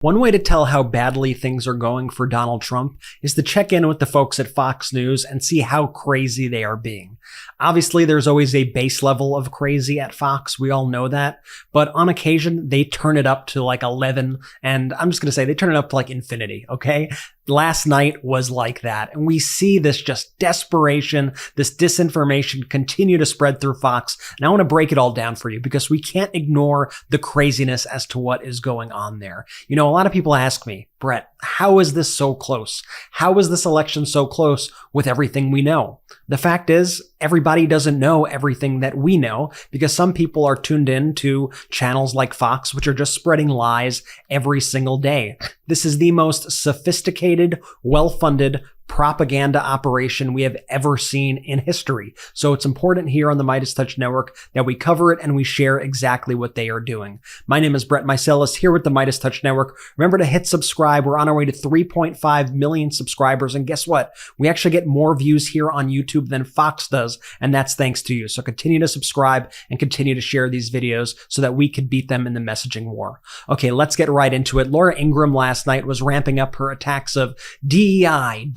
One way to tell how badly things are going for Donald Trump is to check in with the folks at Fox News and see how crazy they are being. Obviously, there's always a base level of crazy at Fox. We all know that. But on occasion, they turn it up to like 11. And I'm just going to say they turn it up to like infinity, okay? Last night was like that. And we see this just desperation, this disinformation continue to spread through Fox. And I want to break it all down for you because we can't ignore the craziness as to what is going on there. You know, a lot of people ask me, Brett, how is this so close? How is this election so close with everything we know? The fact is, everybody doesn't know everything that we know because some people are tuned in to channels like Fox, which are just spreading lies every single day. This is the most sophisticated, well-funded propaganda operation we have ever seen in history. So it's important here on the MeidasTouch Network that we cover it and we share exactly what they are doing. My name is Brett Meiselas here with the MeidasTouch Network. Remember to hit subscribe. We're on our way to 3.5 million subscribers. And guess what? We actually get more views here on YouTube than Fox does. And that's thanks to you. So continue to subscribe and continue to share these videos so that we can beat them in the messaging war. Okay, let's get right into it. Laura Ingraham last night was ramping up her attacks of DEI.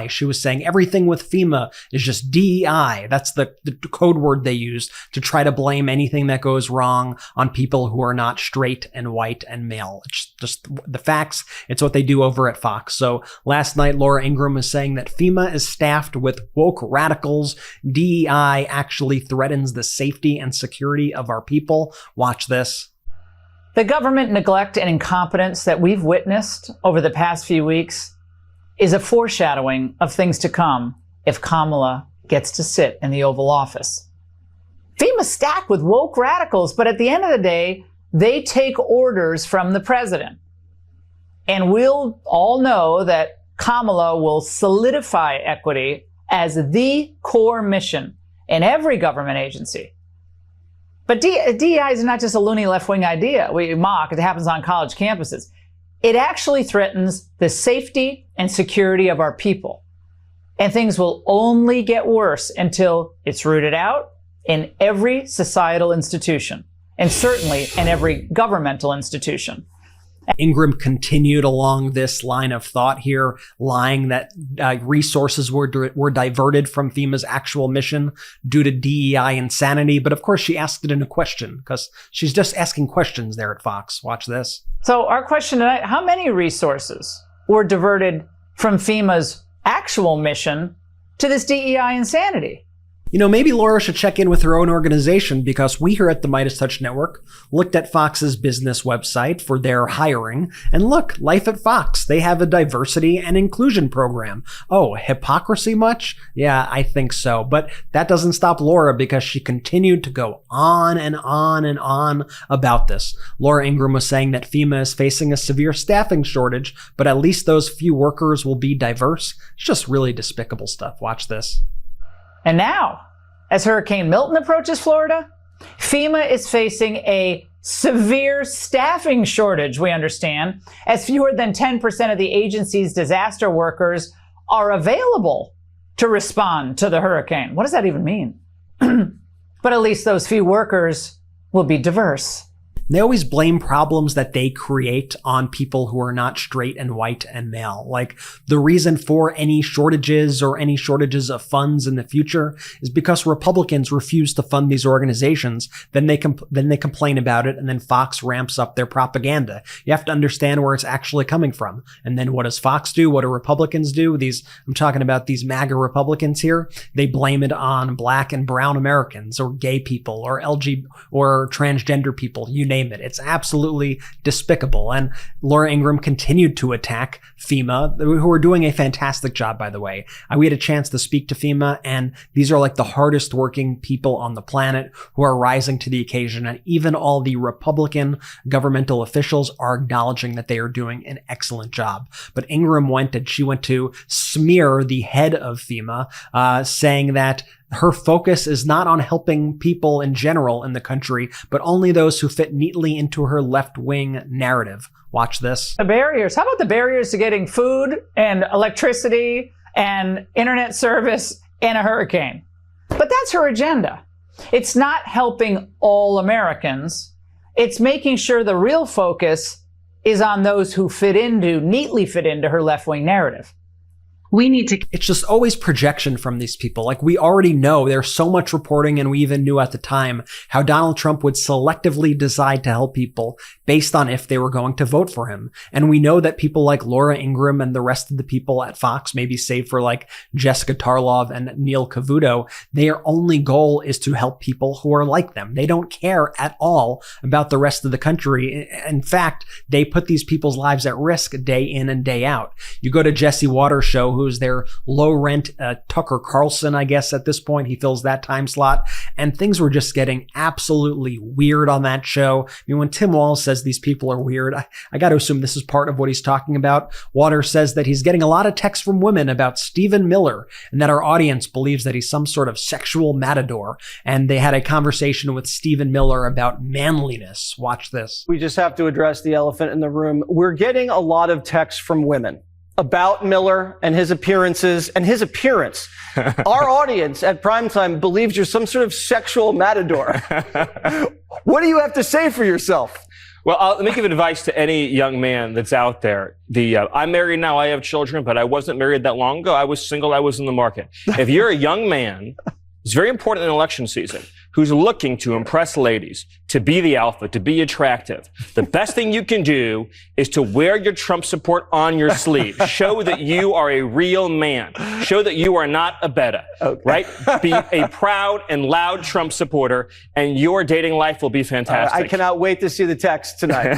She was saying everything with FEMA is just DEI. That's the code word they use to try to blame anything that goes wrong on people who are not straight and white and male. It's just the facts. It's what they do over at Fox. So last night, Laura Ingraham was saying that FEMA is staffed with woke radicals. DEI actually threatens the safety and security of our people. Watch this. The government neglect and incompetence that we've witnessed over the past few weeks is a foreshadowing of things to come if Kamala gets to sit in the Oval Office. FEMA's stacked with woke radicals, but at the end of the day, they take orders from the president. And we'll all know that Kamala will solidify equity as the core mission in every government agency. But DEI is not just a loony left-wing idea we mock. It happens on college campuses. It actually threatens the safety and security of our people. And things will only get worse until it's rooted out in every societal institution, and certainly in every governmental institution. Ingraham continued along this line of thought here, lying that resources were diverted from FEMA's actual mission due to DEI insanity. But of course, she asked it in a question because she's just asking questions there at Fox. Watch this. So our question tonight, how many resources were diverted from FEMA's actual mission to this DEI insanity? You know, maybe Laura should check in with her own organization because we here at the MeidasTouch Network looked at Fox's business website for their hiring. And look, Life at Fox, they have a diversity and inclusion program. Oh, hypocrisy much? Yeah, I think so. But that doesn't stop Laura because she continued to go on and on and on about this. Laura Ingraham was saying that FEMA is facing a severe staffing shortage, but at least those few workers will be diverse. It's just really despicable stuff. Watch this. And now, as Hurricane Milton approaches Florida, FEMA is facing a severe staffing shortage, we understand, as fewer than 10% of the agency's disaster workers are available to respond to the hurricane. What does that even mean? But at least those few workers will be diverse. They always blame problems that they create on people who are not straight and white and male. Like the reason for any shortages or any shortages of funds in the future is because Republicans refuse to fund these organizations. Then they complain about it, and then Fox ramps up their propaganda. You have to understand where it's actually coming from. And then what does Fox do? What do Republicans do? I'm talking about these MAGA Republicans here. They blame it on black and brown Americans or gay people or LGBT or transgender people. You name it. It's absolutely despicable. And Laura Ingraham continued to attack FEMA, who are doing a fantastic job, by the way. We had a chance to speak to FEMA, and these are like the hardest working people on the planet who are rising to the occasion. And even all the Republican governmental officials are acknowledging that they are doing an excellent job. But Ingraham went to smear the head of FEMA, saying that her focus is not on helping people in general in the country, but only those who fit neatly into her left-wing narrative. Watch this. The barriers. How about the barriers to getting food and electricity and internet service in a hurricane? But that's her agenda. It's not helping all Americans. It's making sure the real focus is on those who neatly fit into her left-wing narrative. It's just always projection from these people. Like, we already know there's so much reporting, and we even knew at the time how Donald Trump would selectively decide to help people based on if they were going to vote for him. And we know that people like Laura Ingraham and the rest of the people at Fox, maybe save for like Jessica Tarlov and Neil Cavuto, their only goal is to help people who are like them. They don't care at all about the rest of the country. In fact, they put these people's lives at risk day in and day out. You go to Jesse Waters' show, who's their low-rent Tucker Carlson, I guess at this point. He fills that time slot. And things were just getting absolutely weird on that show. I mean, when Tim Walz says these people are weird, I got to assume this is part of what he's talking about. Waters says that he's getting a lot of texts from women about Stephen Miller and that our audience believes that he's some sort of sexual matador. And they had a conversation with Stephen Miller about manliness. Watch this. We just have to address the elephant in the room. We're getting a lot of texts from women about Miller and his appearances and his appearance. Our audience at primetime believes you're some sort of sexual matador. What do you have to say for yourself? Well, let me give advice to any young man that's out there. I'm married now, I have children, but I wasn't married that long ago. I was single, I was in the market. If you're a young man, it's very important in election season, who's looking to impress ladies, to be the alpha, to be attractive. The best thing you can do is to wear your Trump support on your sleeve. Show that you are a real man. Show that you are not a beta, right? Be a proud and loud Trump supporter, and your dating life will be fantastic. I cannot wait to see the text tonight.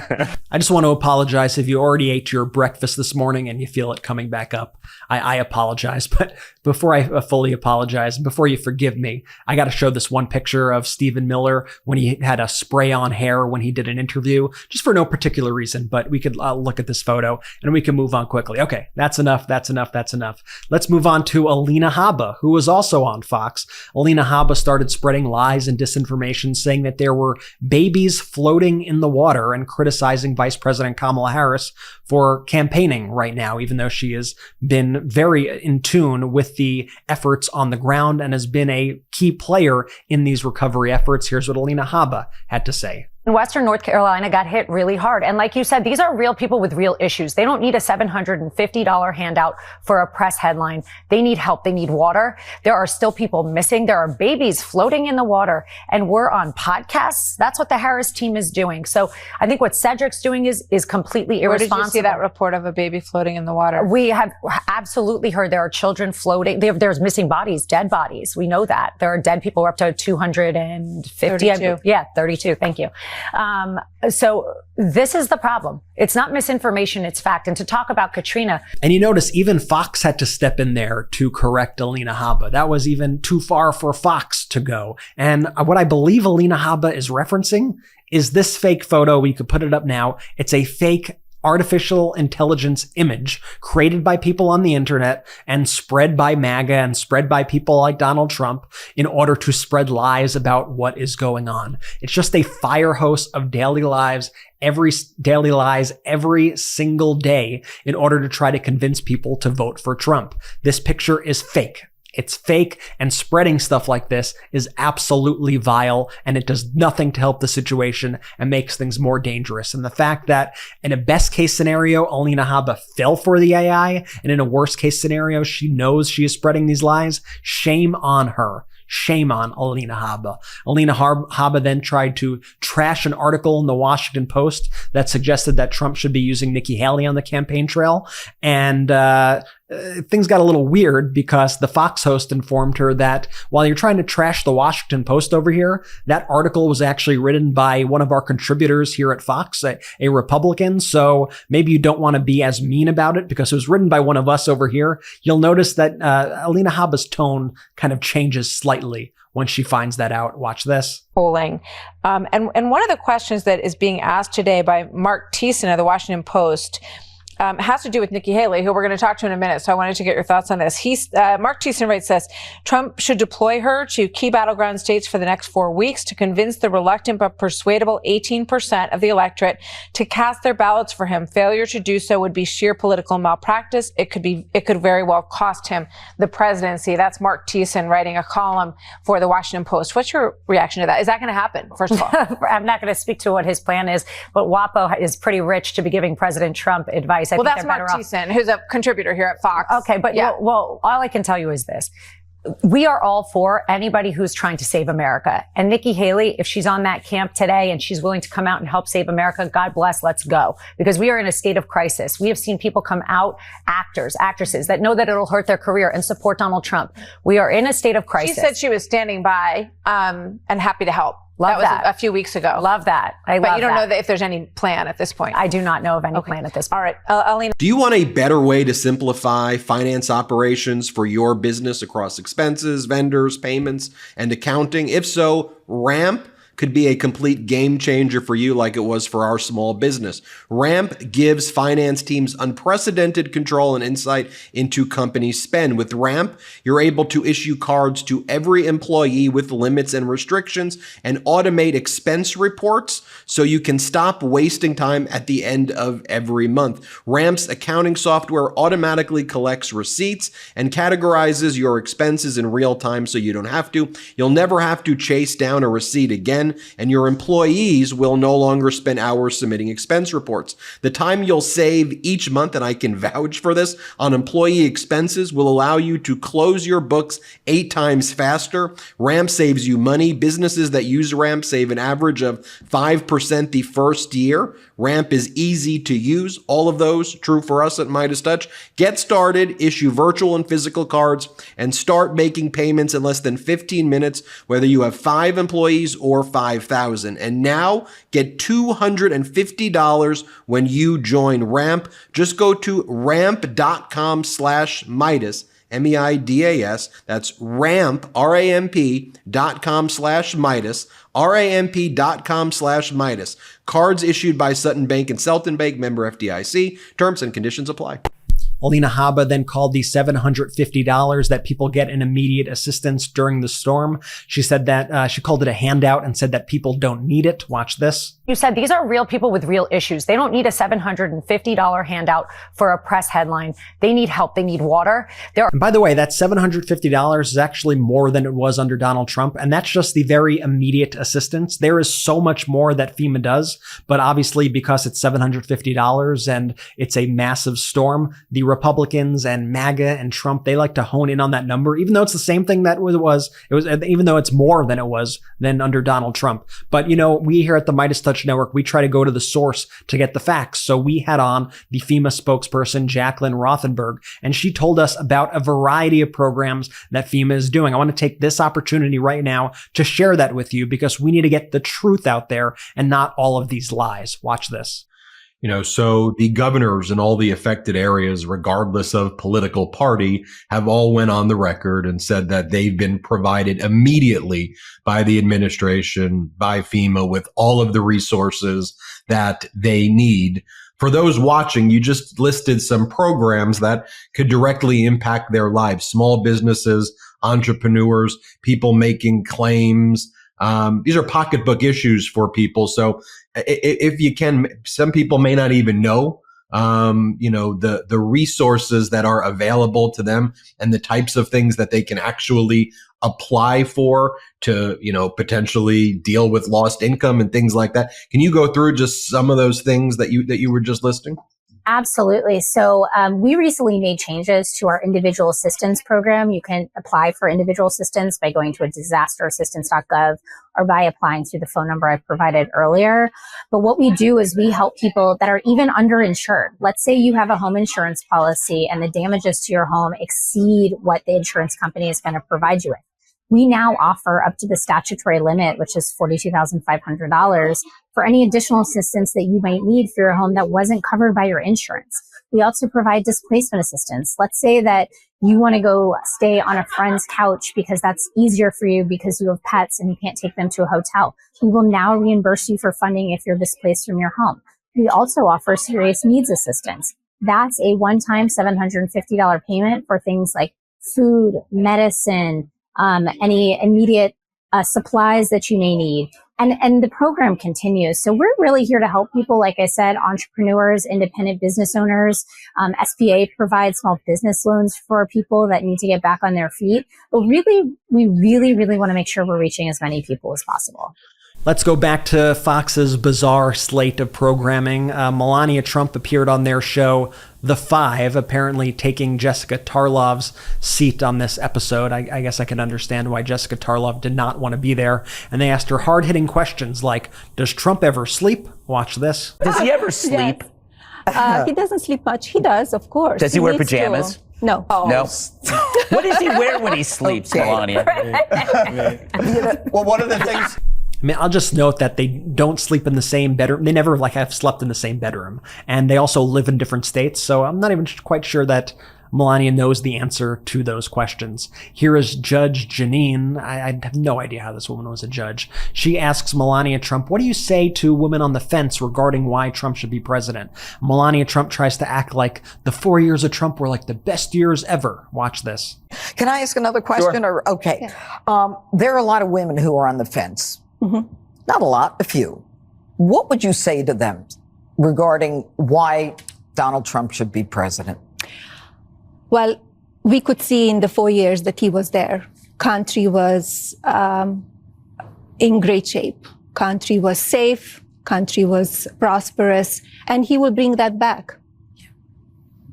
I just want to apologize if you already ate your breakfast this morning and you feel it coming back up. I apologize, but before I fully apologize, before you forgive me, I got to show this one picture of Stephen Miller when he had a spray on hair when he did an interview, just for no particular reason, but we could look at this photo and we can move on quickly. Okay, that's enough. Let's move on to Alina Habba, who was also on Fox. Alina Habba started spreading lies and disinformation, saying that there were babies floating in the water and criticizing Vice President Kamala Harris for campaigning right now, even though she has been very in tune with the efforts on the ground and has been a key player in these recovery efforts. Here's what Alina Habba had to say. Western North Carolina got hit really hard. And like you said, these are real people with real issues. They don't need a $750 handout for a press headline. They need help. They need water. There are still people missing. There are babies floating in the water, and we're on podcasts. That's what the Harris team is doing. So I think what Cedric's doing is completely irresponsible. Where did you see that report of a baby floating in the water? We have absolutely heard there are children floating. There's missing bodies, dead bodies. We know that. There are dead people. We're up to 250. 32. Yeah, 32. Thank you. So this is the problem. It's not misinformation, it's fact. And to talk about Katrina. And you notice even Fox had to step in there to correct Alina Habba. That was even too far for Fox to go. And what I believe Alina Habba is referencing is this fake photo. We could put it up now. It's a fake artificial intelligence image created by people on the internet and spread by MAGA and spread by people like Donald Trump in order to spread lies about what is going on. It's just a fire hose of daily lies every single day in order to try to convince people to vote for Trump. This picture is fake. It's fake, and spreading stuff like this is absolutely vile, and it does nothing to help the situation and makes things more dangerous. And the fact that in a best case scenario, Alina Habba fell for the AI, and in a worst case scenario, she knows she is spreading these lies, shame on her. Shame on Alina Habba. Alina Habba then tried to trash an article in the Washington Post that suggested that Trump should be using Nikki Haley on the campaign trail. And things got a little weird because the Fox host informed her that while you're trying to trash the Washington Post over here, that article was actually written by one of our contributors here at Fox, a Republican. So maybe you don't want to be as mean about it because it was written by one of us over here. You'll notice that Alina Habba's tone kind of changes slightly when she finds that out. Watch this. Polling. And one of the questions that is being asked today by Mark Thiessen of the Washington Post has to do with Nikki Haley, who we're going to talk to in a minute. So I wanted to get your thoughts on this. Mark Thiessen writes this: Trump should deploy her to key battleground states for the next 4 weeks to convince the reluctant but persuadable 18% of the electorate to cast their ballots for him. Failure to do so would be sheer political malpractice. It could very well cost him the presidency. That's Mark Thiessen writing a column for the Washington Post. What's your reaction to that? Is that going to happen, first of all? I'm not going to speak to what his plan is, but WAPO is pretty rich to be giving President Trump advice. Well, that's Mark Thiessen, who's a contributor here at Fox. Okay, but yeah. Well, all I can tell you is this. We are all for anybody who's trying to save America. And Nikki Haley, if she's on that camp today and she's willing to come out and help save America, God bless, let's go. Because we are in a state of crisis. We have seen people come out, actors, actresses, that know that it'll hurt their career and support Donald Trump. We are in a state of crisis. She said she was standing by and happy to help. Love that was a few weeks ago. Love that. But you don't know if there's any plan at this point. I do not know of any plan at this point. All right, Alina. Do you want a better way to simplify finance operations for your business across expenses, vendors, payments, and accounting? If so, Ramp could be a complete game changer for you like it was for our small business. Ramp gives finance teams unprecedented control and insight into company spend. With Ramp, you're able to issue cards to every employee with limits and restrictions and automate expense reports so you can stop wasting time at the end of every month. Ramp's accounting software automatically collects receipts and categorizes your expenses in real time so you don't have to. You'll never have to chase down a receipt again, and your employees will no longer spend hours submitting expense reports. The time you'll save each month, and I can vouch for this, on employee expenses will allow you to close your books 8 times faster. Ramp saves you money. Businesses that use Ramp save an average of 5% the first year. Ramp is easy to use. All of those true for us at MeidasTouch. Get started, issue virtual and physical cards, and start making payments in less than 15 minutes, whether you have 5 employees or 5,000. And now get $250 when you join Ramp. Just go to ramp.com/Meidas. MEIDAS. That's ramp, RAMP.com/Meidas, RAMP.com/Meidas. Cards issued by Sutton Bank and Selton Bank, member FDIC. Terms and conditions apply. Alina Habba then called the $750 that people get in immediate assistance during the storm. She said that she called it a handout and said that people don't need it. Watch this. You said these are real people with real issues. They don't need a $750 handout for a press headline. They need help. They need water. And by the way, that $750 is actually more than it was under Donald Trump. And that's just the very immediate assistance. There is so much more that FEMA does. But obviously, because it's $750 and it's a massive storm, the Republicans and MAGA and Trump, they like to hone in on that number, even though it's the same thing that it was, even though it's more than it was than under Donald Trump. But, you know, we here at the MeidasTouch Network, we try to go to the source to get the facts. So we had on the FEMA spokesperson, Jacqueline Rothenberg, and she told us about a variety of programs that FEMA is doing. I want to take this opportunity right now to share that with you because we need to get the truth out there and not all of these lies. Watch this. So the governors in all the affected areas, regardless of political party, have all went on the record and said that they've been provided immediately by the administration, by FEMA, with all of the resources that they need. For those watching, you just listed some programs that could directly impact their lives. Small businesses, entrepreneurs, people making claims. These are pocketbook issues for people. So if you can, some people may not even know, the resources that are available to them and the types of things that they can actually apply for to, potentially deal with lost income and things like that. Can you go through just some of those things that you were just listing? Absolutely. So we recently made changes to our individual assistance program. You can apply for individual assistance by going to a disasterassistance.gov or by applying through the phone number I provided earlier. But what we do is we help people that are even underinsured. Let's say you have a home insurance policy and the damages to your home exceed what the insurance company is going to provide you with. We now offer up to the statutory limit, which is $42,500, for any additional assistance that you might need for your home that wasn't covered by your insurance. We also provide displacement assistance. Let's say that you want to go stay on a friend's couch because that's easier for you because you have pets and you can't take them to a hotel. We will now reimburse you for funding if you're displaced from your home. We also offer serious needs assistance. that's a one-time $750 payment for things like food, medicine, any immediate supplies that you may need. And the program continues. So we're really here to help people, like I said, entrepreneurs, independent business owners. SBA provides small business loans for people that need to get back on their feet. But really, we really want to make sure we're reaching as many people as possible. Let's go back to Fox's bizarre slate of programming. Melania Trump appeared on their show, The Five, apparently taking Jessica Tarlov's seat on this episode. I guess I can understand why Jessica Tarlov did not want to be there. And they asked her hard-hitting questions like, does Trump ever sleep? Watch this. Does he ever sleep? Yes. He doesn't sleep much. He does, of course. Does he wear needs pajamas? to. No. No. What does he wear when he sleeps, Melania? Well, one of the things... I mean, I'll just note that they don't sleep in the same bedroom. They never have slept in the same bedroom. And they also live in different states. So I'm not even quite sure that Melania knows the answer to those questions. Here is Judge Janine. I have no idea how this woman was a judge. She asks Melania Trump, what do you say to women on the fence regarding why Trump should be president? Melania Trump tries to act like the 4 years of Trump were like the best years ever. Watch this. Can I ask another question? Sure. Okay. There are a lot of women who are on the fence. Mm-hmm. Not a lot, a few. What would you say to them regarding why Donald Trump should be president? Well, we could see in the 4 years that he was there, country was in great shape. Country was safe, country was prosperous, and he will bring that back.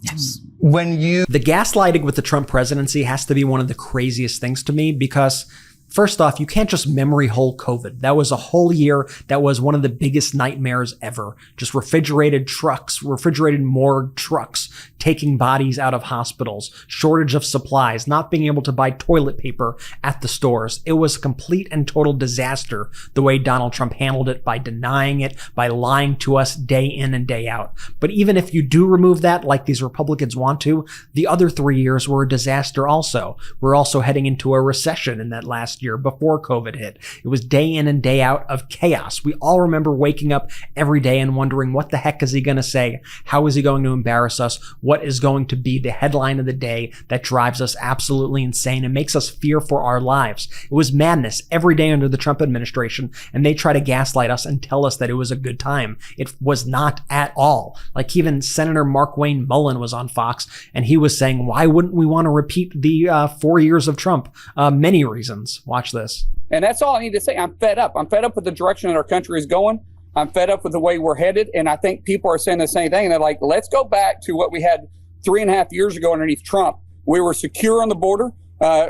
Yes. The gaslighting with the Trump presidency has to be one of the craziest things to me because first off, you can't just memory hole COVID. That was a whole year. That was one of the biggest nightmares ever. Just refrigerated morgue trucks, taking bodies out of hospitals, shortage of supplies, not being able to buy toilet paper at the stores. It was a complete and total disaster the way Donald Trump handled it by denying it, by lying to us day in and day out. But even if you do remove that, like these Republicans want to, the other 3 years were a disaster also. We're also heading into a recession in that last year before COVID hit. It was day in and day out of chaos. We all remember waking up every day and wondering, what the heck is he going to say? How is he going to embarrass us? What is going to be the headline of the day that drives us absolutely insane and makes us fear for our lives? It was madness every day under the Trump administration, and they try to gaslight us and tell us that it was a good time. It was not at all. Like even Senator Mark Wayne Mullen was on Fox, and he was saying, why wouldn't we want to repeat the 4 years of Trump? Many reasons. Watch this. And that's all I need to say. I'm fed up. I'm fed up with the direction that our country is going. I'm fed up with the way we're headed. And I think people are saying the same thing. They're like, let's go back to what we had 3.5 years ago underneath Trump. We were secure on the border.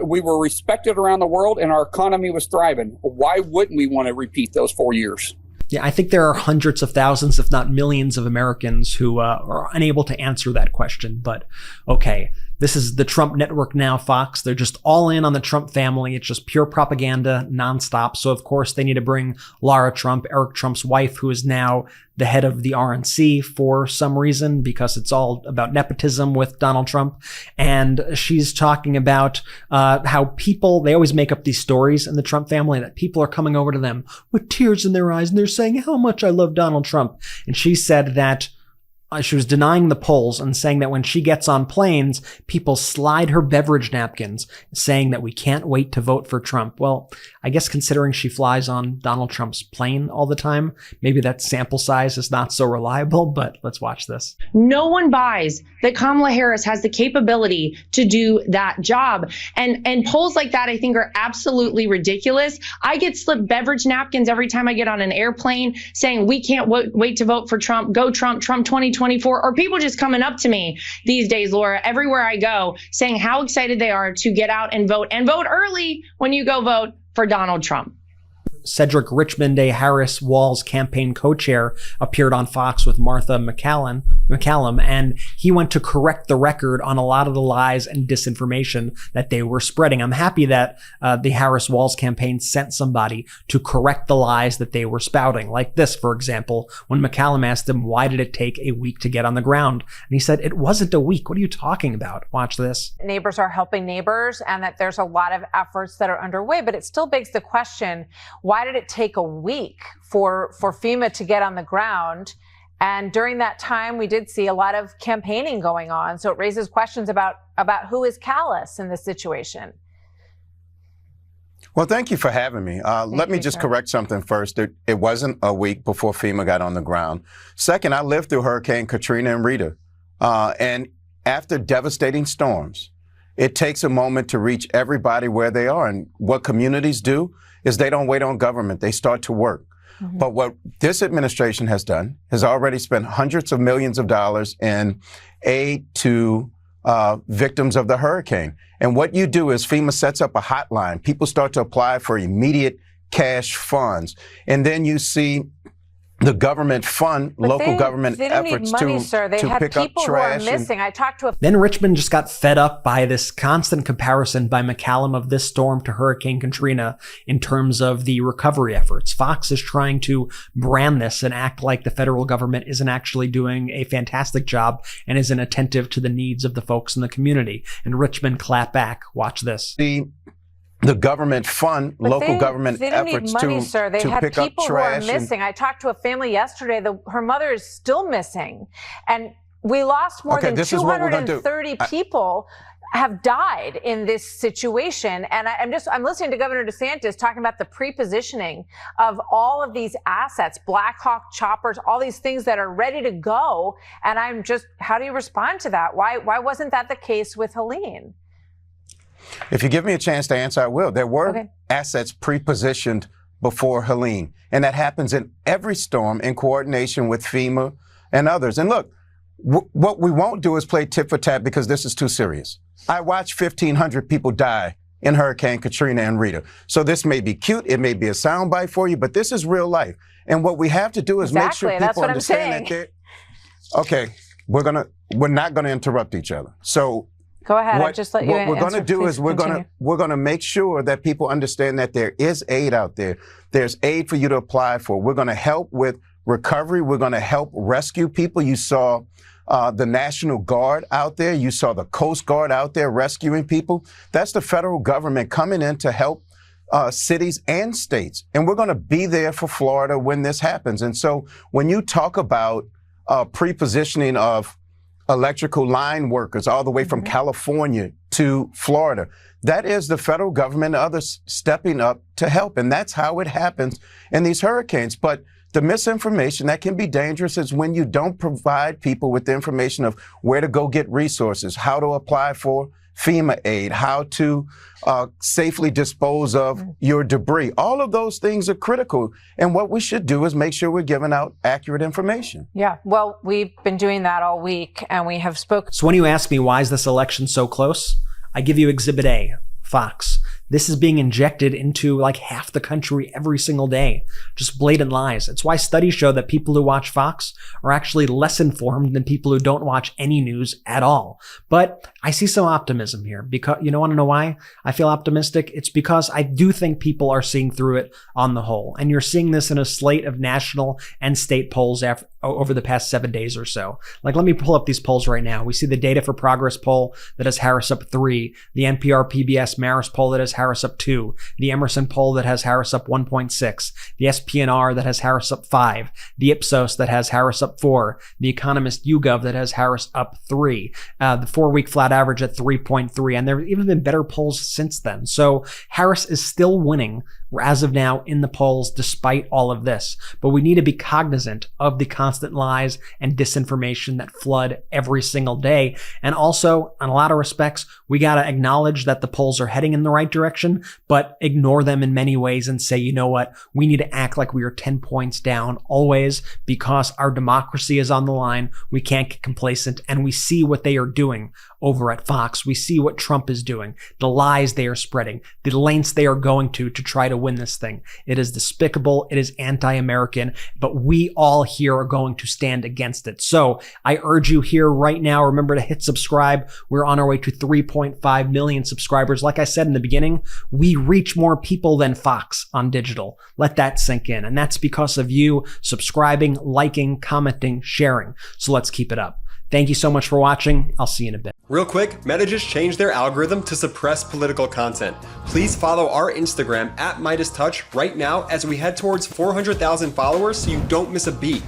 We were respected around the world, and our economy was thriving. Why wouldn't we want to repeat those 4 years? Yeah, I think there are hundreds of thousands, if not millions of Americans who are unable to answer that question. But okay, this is the Trump network now, Fox. They're just all in on the Trump family. It's just pure propaganda nonstop. So of course they need to bring Lara Trump, Eric Trump's wife, who is now the head of the RNC for some reason, because it's all about nepotism with Donald Trump. And she's talking about how people, they always make up these stories in the Trump family that people are coming over to them with tears in their eyes and they're saying how much I love Donald Trump. And she said that she was denying the polls and saying that when she gets on planes, people slide her beverage napkins, saying that we can't wait to vote for Trump. Well, I guess considering she flies on Donald Trump's plane all the time, maybe that sample size is not so reliable, but let's watch this. No one buys that Kamala Harris has the capability to do that job. And polls like that, I think, are absolutely ridiculous. I get slipped beverage napkins every time I get on an airplane saying we can't wait to vote for Trump, go Trump, Trump 2024, or people just coming up to me these days, Laura, everywhere I go, saying how excited they are to get out and vote early when you go vote for Donald Trump. Cedric Richmond, a Harris Walz campaign co-chair, appeared on Fox with Martha McCallum, and he went to correct the record on a lot of the lies and disinformation that they were spreading. I'm happy that the Harris Walz campaign sent somebody to correct the lies that they were spouting. Like this, for example, when McCallum asked him, why did it take a week to get on the ground? And he said, it wasn't a week. What are you talking about? Watch this. Neighbors are helping neighbors, and that there's a lot of efforts that are underway, but it still begs the question, why did it take a week for FEMA to get on the ground? And during that time, we did see a lot of campaigning going on. So it raises questions about who is callous in this situation. Well, thank you for having me. Let me just correct something first. It wasn't a week before FEMA got on the ground. Second, I lived through Hurricane Katrina and Rita. And after devastating storms, it takes a moment to reach everybody where they are. And what communities do is they don't wait on government. They start to work. Mm-hmm. But what this administration has done has already spent hundreds of millions of dollars in aid to victims of the hurricane. And what you do is FEMA sets up a hotline. People start to apply for immediate cash funds. And then you see the government fund local government efforts money, sir. They had pick up people trash. Who are missing. I talked to a Then Richmond just got fed up by this constant comparison by McCallum of this storm to Hurricane Katrina in terms of the recovery efforts. Fox is trying to brand this and act like the federal government isn't actually doing a fantastic job and isn't attentive to the needs of the folks in the community. And Richmond clap back. Watch this. The government fund local government they didn't efforts need money, to, sir. They to had pick up people trash. who are missing. I talked to a family yesterday. Her mother is still missing. And we lost more than 230 people have died in this situation. And I'm listening to Governor DeSantis talking about the pre-positioning of all of these assets, Black Hawk choppers, all these things that are ready to go. And how do you respond to that? Why wasn't that the case with Helene? If you give me a chance to answer, I will. There were assets pre-positioned before Helene, and that happens in every storm in coordination with FEMA and others. And look, what we won't do is play tit for tat because this is too serious. I watched 1,500 people die in Hurricane Katrina and Rita. So this may be cute, it may be a soundbite for you, but this is real life. And what we have to do is make sure people understand that they're okay. We're not gonna interrupt each other. So. Go ahead. I just let you answer. What we're going to do is we're going to make sure that people understand that there is aid out there. There's aid for you to apply for. We're going to help with recovery. We're going to help rescue people. You saw the National Guard out there. You saw the Coast Guard out there rescuing people. That's the federal government coming in to help cities and states. And we're going to be there for Florida when this happens. And so when you talk about pre-positioning of electrical line workers all the way from California to Florida. That is the federal government and others stepping up to help. And that's how it happens in these hurricanes. But the misinformation that can be dangerous is when you don't provide people with the information of where to go get resources, how to apply for FEMA aid, how to safely dispose of your debris. All of those things are critical. And what we should do is make sure we're giving out accurate information. Yeah, well, we've been doing that all week and we have spoken. So when you ask me why is this election so close, I give you Exhibit A, Fox. This is being injected into like half the country every single day. Just blatant lies. It's why studies show that people who watch Fox are actually less informed than people who don't watch any news at all. But I see some optimism here because you want to know why I feel optimistic? It's because I do think people are seeing through it on the whole. And you're seeing this in a slate of national and state polls over the past 7 days or so. Like, let me pull up these polls right now. We see the Data for Progress poll that has Harris up 3, the NPR PBS Marist poll that has Harris up 2, the Emerson poll that has Harris up 1.6, the SPNR that has Harris up 5, the Ipsos that has Harris up 4, the Economist YouGov that has Harris up 3, the 4-week flat average at 3.3, and there have even been better polls since then. So Harris is still winning as of now in the polls despite all of this. But we need to be cognizant of the constant lies and disinformation that flood every single day. And also, in a lot of respects, we got to acknowledge that the polls are heading in the right direction, but ignore them in many ways and say, you know what, we need to act like we are 10 points down always because our democracy is on the line. We can't get complacent, and we see what they are doing over at Fox. We see what Trump is doing, the lies they are spreading, the lengths they are going to try to win this thing. It is despicable. It is anti-American, but we all here are going to stand against it. So I urge you here right now, remember to hit subscribe. We're on our way to 3.5 million subscribers. Like I said in the beginning, we reach more people than Fox on digital. Let that sink in. And that's because of you subscribing, liking, commenting, sharing. So let's keep it up. Thank you so much for watching. I'll see you in a bit. Real quick, Meta just changed their algorithm to suppress political content. Please follow our Instagram at MeidasTouch right now as we head towards 400,000 followers so you don't miss a beat.